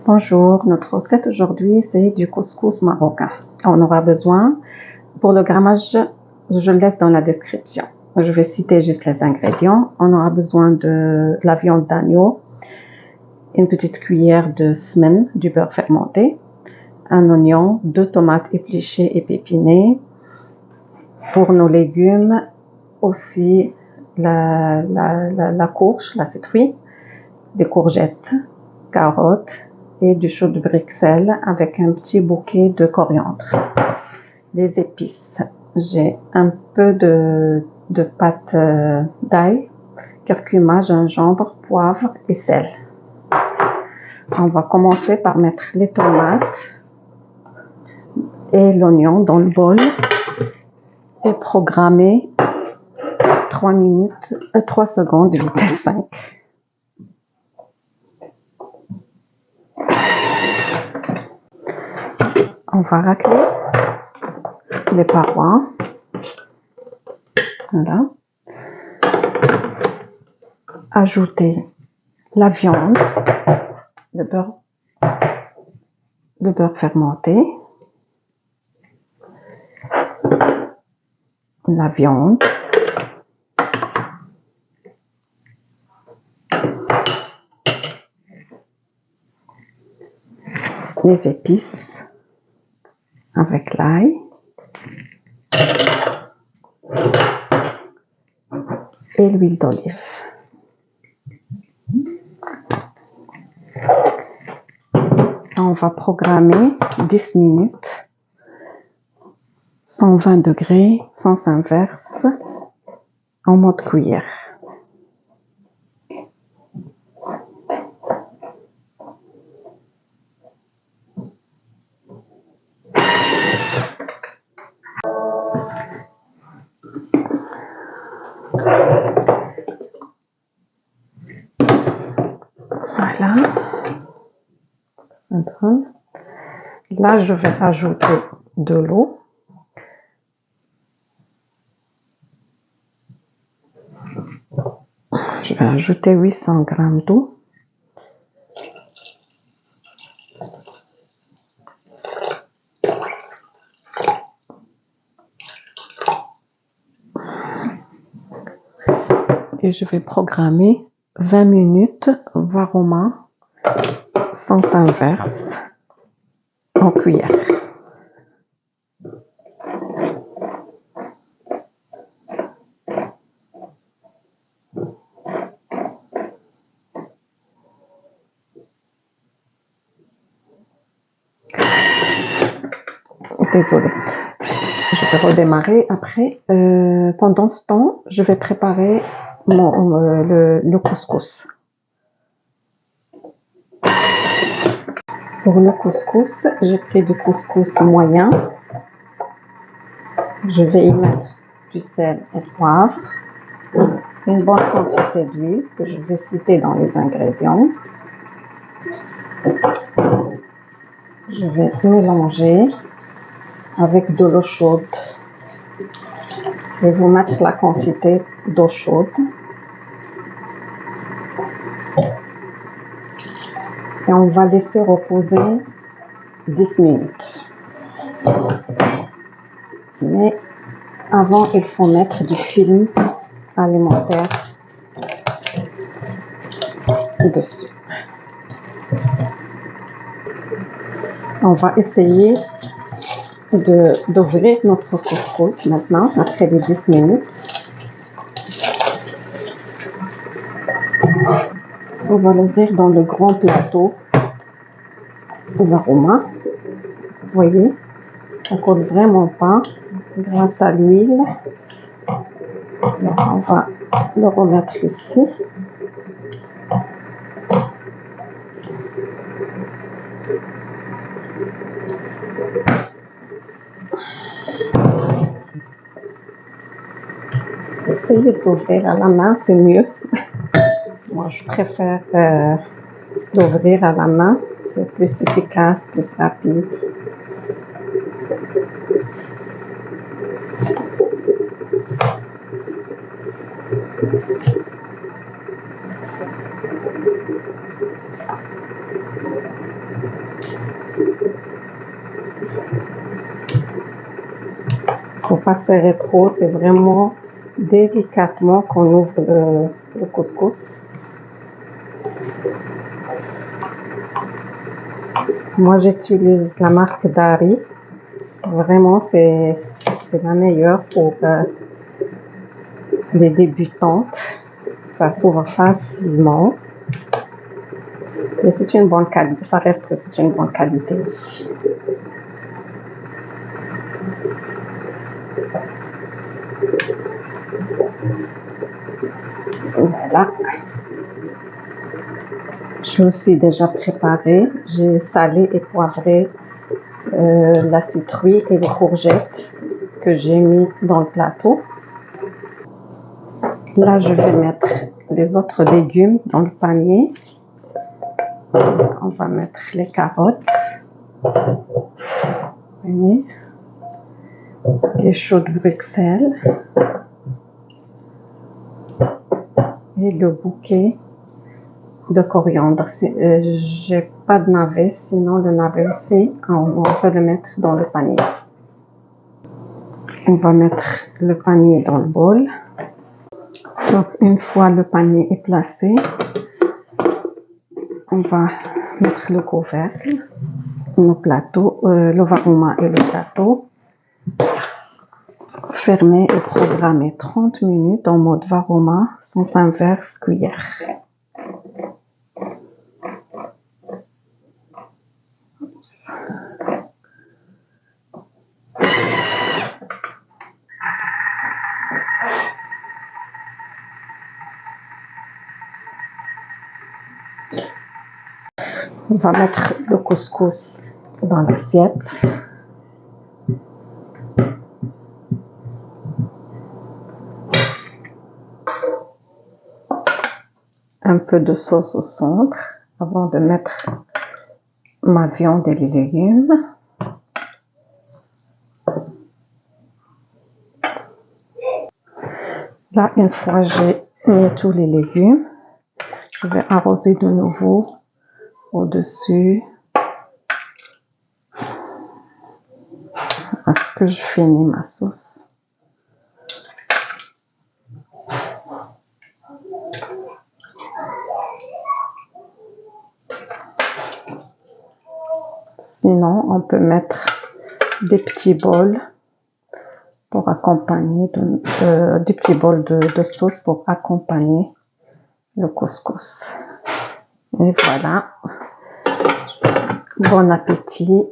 Bonjour, notre recette aujourd'hui c'est du couscous marocain. On aura besoin, pour le grammage, je le laisse dans la description. Je vais citer juste les ingrédients. On aura besoin de la viande d'agneau, une petite cuillère de semen, du beurre fermenté, un oignon, 2 tomates épluchées et pépinées. Pour nos légumes, aussi la courge, la citrouille, des courgettes, carottes et du chou de Bruxelles avec un petit bouquet de coriandre. Les épices, j'ai un peu de pâte d'ail, curcuma, gingembre, poivre et sel. On va commencer par mettre les tomates et l'oignon dans le bol et programmer 3 secondes vitesse 5. On va racler les parois. Voilà. Ajouter la viande, le beurre fermenté, la viande, les épices avec l'ail, et l'huile d'olive. On va programmer 10 minutes, 120 degrés, sens inverse, en mode cuillère. Voilà. Là, je vais ajouter de l'eau. Je vais ajouter 800 g d'eau. Et je vais programmer 20 minutes varoma, sens inverse, en cuillère. Désolée. Je vais redémarrer après. Pendant ce temps, je vais préparer le couscous. Pour le couscous, j'ai pris du couscous moyen. Je vais y mettre du sel et poivre, une bonne quantité d'huile que je vais citer dans les ingrédients. Je vais mélanger avec de l'eau chaude. Je vais vous mettre la quantité d'eau chaude. Et on va laisser reposer 10 minutes. Mais avant, il faut mettre du film alimentaire dessus. On va essayer d'ouvrir notre couscous maintenant, après les 10 minutes. On va l'ouvrir dans le grand plateau varoma. Vous voyez, ça ne colle vraiment pas grâce à l'huile. On va le remettre ici. Essayez d'ouvrir à la main, c'est mieux. Moi, je préfère l'ouvrir à la main. C'est plus efficace, plus rapide. faut pas serrer trop, c'est vraiment délicatement qu'on ouvre le couscous. Moi, j'utilise la marque Dari. Vraiment, c'est la meilleure pour les débutantes. Ça s'ouvre facilement. Et c'est une bonne qualité. Ça reste que c'est une bonne qualité aussi. Voilà. J'ai aussi déjà préparé. J'ai salé et poivré la citrouille et les courgettes que j'ai mis dans le plateau. Là, je vais mettre les autres légumes dans le panier. On va mettre les carottes, les choux de Bruxelles et le bouquet de coriandre. J'ai pas de navet, sinon le navet aussi, on peut le mettre dans le panier. On va mettre le panier dans le bol. Donc, une fois le panier est placé, on va mettre le couvercle, le plateau, le varoma et le plateau. Fermer et programmer 30 minutes en mode varoma, sans inverse cuillère. On va mettre le couscous dans l'assiette. Un peu de sauce au centre avant de mettre ma viande et les légumes. Là, une fois j'ai mis tous les légumes, je vais arroser de nouveau au-dessus à ce que je finis ma sauce. Sinon, on peut mettre des petits bols pour accompagner, des petits bols de sauce pour accompagner le couscous. Et voilà. Bon appétit.